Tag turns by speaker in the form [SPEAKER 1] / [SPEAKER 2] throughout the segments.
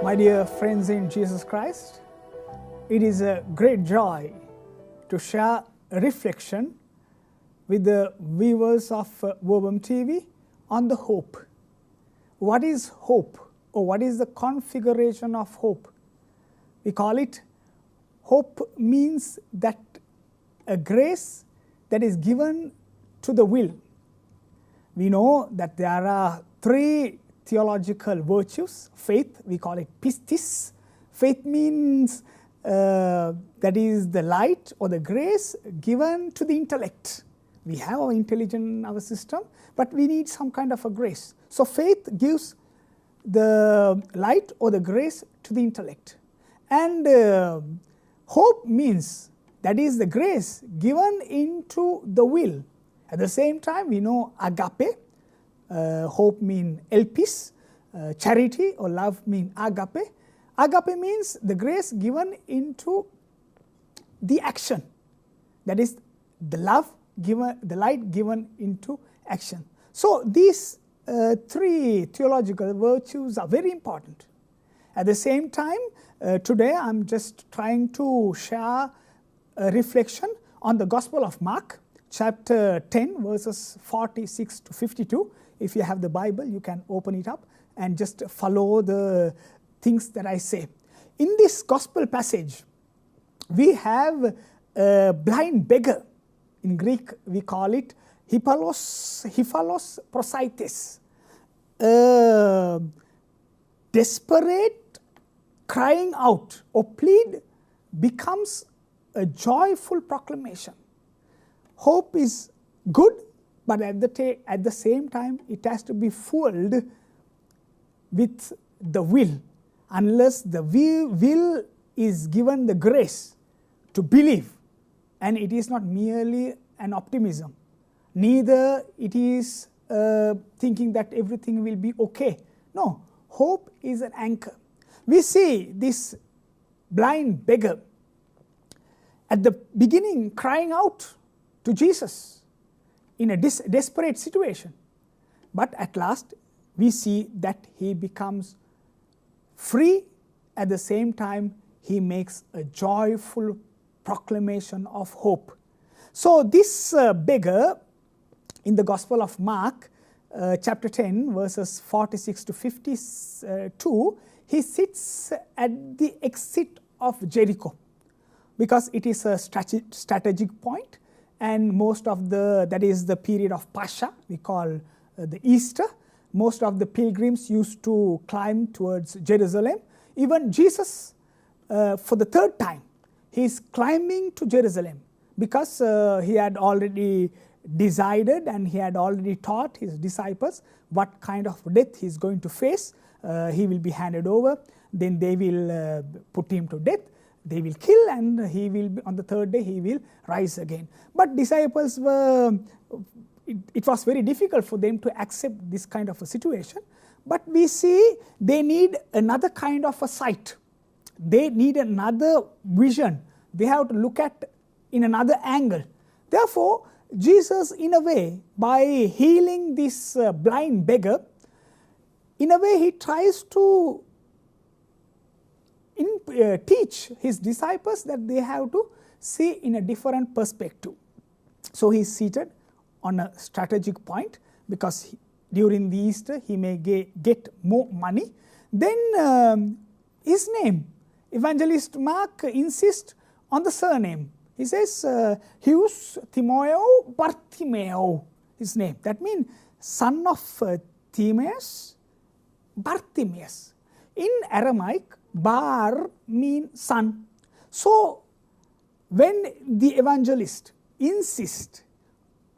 [SPEAKER 1] My dear friends in Jesus Christ, it is a great joy to share a reflection with the viewers of Verbum TV on the hope. What is hope, or what is the configuration of hope? We call it hope means that a grace that is given to the will. We know that there are three theological virtues. Faith, we call it pistis. Faith means that is the light or the grace given to the intellect. We have our intelligence in our system, but we need some kind of a grace. So faith gives the light or the grace to the intellect. And hope means that is the grace given into the will. At the same time, we know agape. Hope means elpis, charity or love means agape. Agape means the grace given into the action. That is the love given, the light given into action. So these three theological virtues are very important. At the same time, today I'm just trying to share a reflection on the Gospel of Mark, chapter 10, verses 46 to 52. If you have the Bible, you can open it up and just follow the things that I say. In this Gospel passage, we have a blind beggar. In Greek, we call it Hyphalos prosaites. Desperate crying out or plead becomes a joyful proclamation. Hope is good, but at the same time, it has to be fueled with the will. Unless the will is given the grace to believe, and it is not merely an optimism, neither it is thinking that everything will be okay. No, hope is an anchor. We see this blind beggar at the beginning crying out to Jesus in a desperate situation. But at last, we see that he becomes free. At the same time, he makes a joyful proclamation of hope. So this beggar in the Gospel of Mark, chapter 10, verses 46 to 52, he sits at the exit of Jericho because it is a strategic point. And most of that is the period of Pascha, we call the Easter. Most of the pilgrims used to climb towards Jerusalem. Even Jesus, for the third time, he is climbing to Jerusalem because he had already decided and he had already taught his disciples what kind of death he is going to face. He will be handed over, then they will put him to death. They will kill, and he will be, on the third day he will rise again. But disciples were, it was very difficult for them to accept this kind of a situation. But we see they need another kind of a sight. They need another vision. They have to look at in another angle. Therefore, Jesus, in a way, by healing this blind beggar, in a way he tries to teach his disciples that they have to see in a different perspective. So he is seated on a strategic point because during the Easter he may get more money. Then his name, Evangelist Mark insists on the surname. He says, Heus Timoeo Bartimeo, his name. That means son of Timaeus, Bartimaeus. In Aramaic, Bar means son. So when the evangelist insists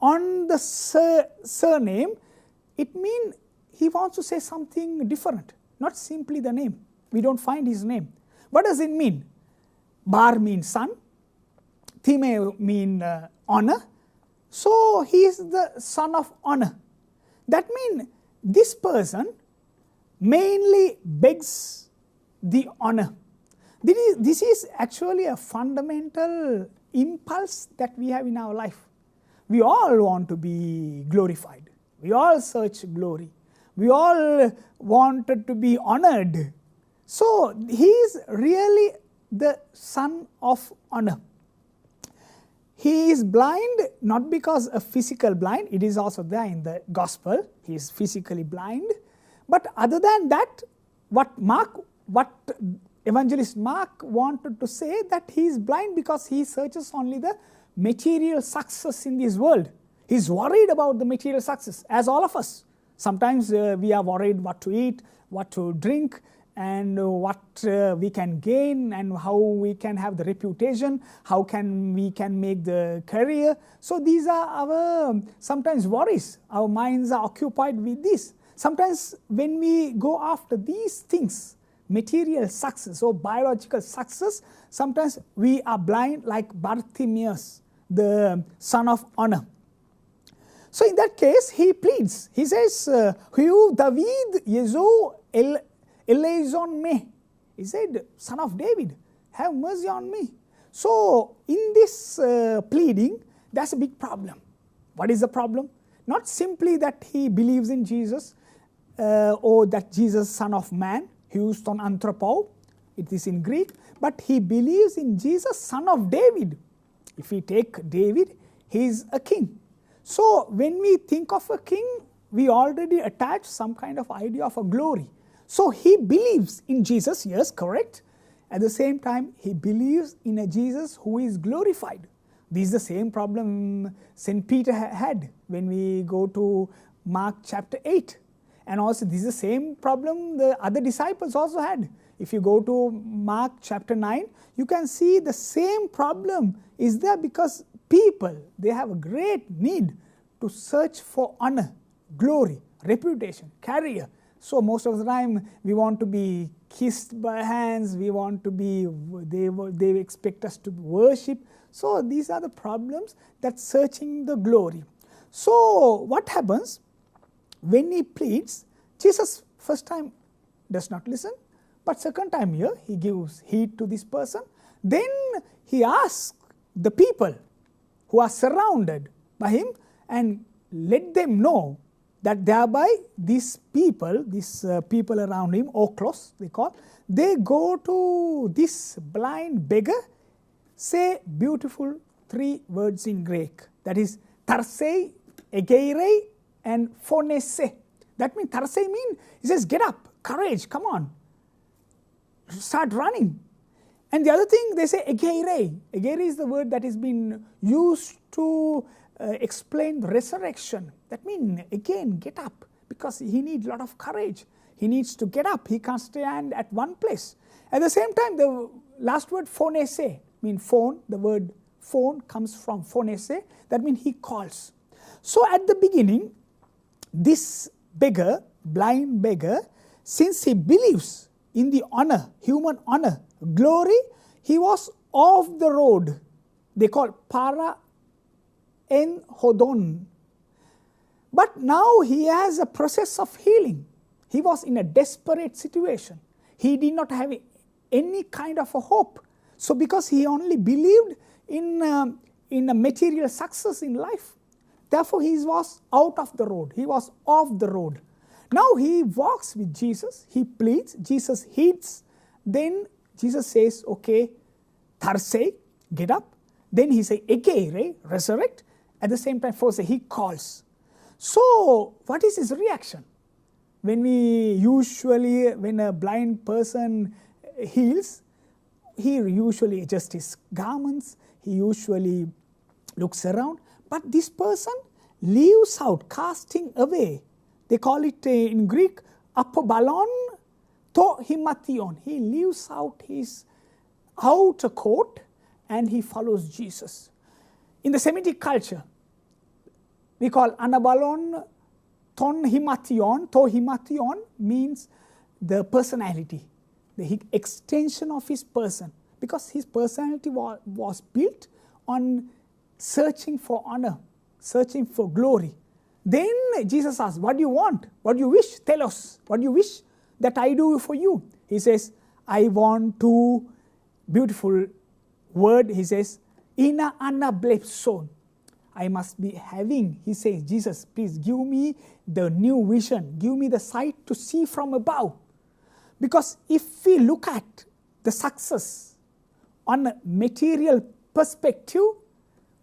[SPEAKER 1] on the surname, it means he wants to say something different, not simply the name. We don't find his name. What does it mean? Bar means son, Timeo means honor. So he is the son of honor. That means this person mainly begs the honor. This is actually a fundamental impulse that we have in our life. We all want to be glorified. We all search glory. We all wanted to be honored. So he is really the son of honor. He is blind not because of physical blind, it is also there in the gospel, he is physically blind. But other than that, what evangelist Mark wanted to say, that he is blind because he searches only the material success in this world. He is worried about the material success, as all of us. Sometimes we are worried what to eat, what to drink, and what we can gain, and how we can have the reputation, how we can make the career. So these are our sometimes worries. Our minds are occupied with this. Sometimes when we go after these things, material success or biological success, sometimes we are blind like Bartimaeus, the son of honor. So in that case, he pleads. He says, Hu David Yezo eleison me. He said, son of David, have mercy on me. So in this pleading, there's a big problem. What is the problem? Not simply that he believes in Jesus, or that Jesus is son of man, Houston anthropo, it is in Greek, but he believes in Jesus, son of David. If we take David, he is a king. So when we think of a king, we already attach some kind of idea of a glory. So he believes in Jesus, yes, correct. At the same time, he believes in a Jesus who is glorified. This is the same problem St. Peter had when we go to Mark chapter 8. And also this is the same problem the other disciples also had. If you go to Mark chapter 9, you can see the same problem is there, because people, they have a great need to search for honor, glory, reputation, career. So most of the time we want to be kissed by hands, we want to be, they expect us to worship. So these are the problems that searching the glory. So what happens when he pleads? Jesus first time does not listen, but second time here he gives heed to this person. Then he asks the people who are surrounded by him and let them know that thereby these people around him, oklos they call, they go to this blind beggar, say beautiful 3 words in Greek, that is tarsei, egeirei and phonese. That means tarsei means, he says get up, courage, come on, start running. And the other thing they say egeirei. Egeirei is the word that has been used to explain the resurrection. That means again get up, because he needs a lot of courage. He needs to get up. He can't stand at one place. At the same time, the last word phonese means phone. The word phone comes from phonese. That means he calls. So at the beginning, this beggar, blind beggar, since he believes in the honor, human honor, glory, he was off the road. They call para en hodon. But now he has a process of healing. He was in a desperate situation. He did not have any kind of a hope. So because he only believed in a material success in life, therefore he was out of the road. He was off the road. Now he walks with Jesus. He pleads. Jesus heeds. Then Jesus says, okay, tarsei, get up. Then he says, egeire, resurrect. At the same time, first he calls. So what is his reaction? When a blind person heals, he usually adjusts his garments. He usually looks around. But this person leaves out, casting away. They call it in Greek, apobalon to himation. He leaves out his outer coat and he follows Jesus. In the Semitic culture, we call anabalon ton himation. To himation means the personality, the extension of his person, because his personality was built on searching for honor, searching for glory. Then Jesus asks, what do you want? What do you wish? Tell us. What do you wish that I do for you? He says, I want to, beautiful word, he says, ina anablepson. I must be having, he says, Jesus, please give me the new vision. Give me the sight to see from above. Because if we look at the success on a material perspective,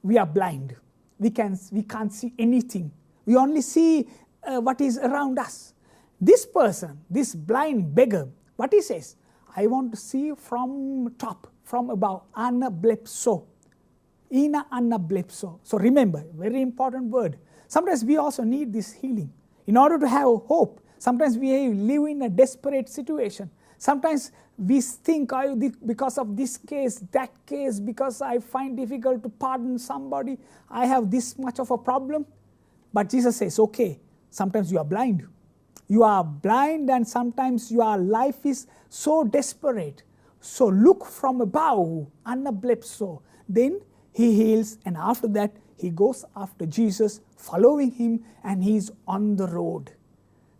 [SPEAKER 1] we are blind. We can't see anything. We only see what is around us. This person, this blind beggar, what he says, I want to see from top, from above, anablepso. Ina anablepso. So remember, very important word. Sometimes we also need this healing. In order to have hope, sometimes we live in a desperate situation. Sometimes we think, because of this case, that case, because I find difficult to pardon somebody, I have this much of a problem. But Jesus says, okay, sometimes you are blind. You are blind, and sometimes your life is so desperate. So look from above, anablepso. Then he heals, and after that, he goes after Jesus, following him, and he is on the road.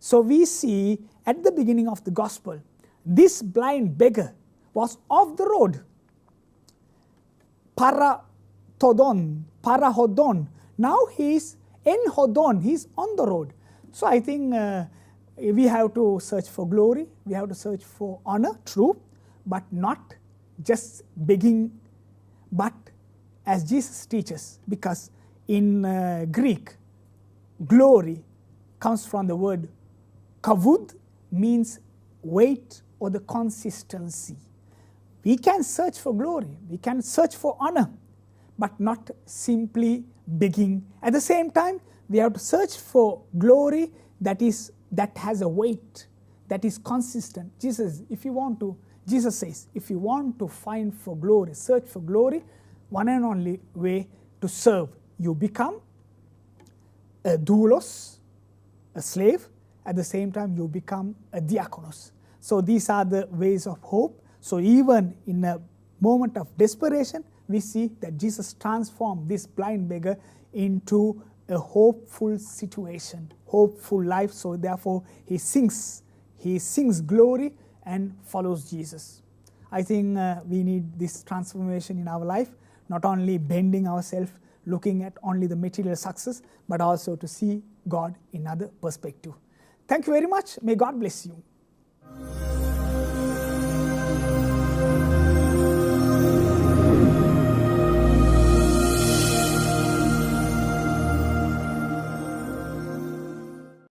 [SPEAKER 1] So we see at the beginning of the gospel, this blind beggar was off the road. Parahodon. Now he is enhodon, he is on the road. So I think we have to search for glory, we have to search for honor, true, but not just begging, but as Jesus teaches, because in Greek, glory comes from the word kavud, means weight or the consistency. We can search for glory, we can search for honor, but not simply begging. At the same time, we have to search for glory that has a weight, that is consistent. Jesus says, if you want to find for glory, search for glory, one and only way to serve. You become a doulos, a slave. At the same time, you become a diakonos. So these are the ways of hope. So even in a moment of desperation, we see that Jesus transformed this blind beggar into a hopeful situation, hopeful life. So therefore, he sings glory and follows Jesus. I think we need this transformation in our life, not only bending ourselves, looking at only the material success, but also to see God in other perspective. Thank you very much. May God bless you.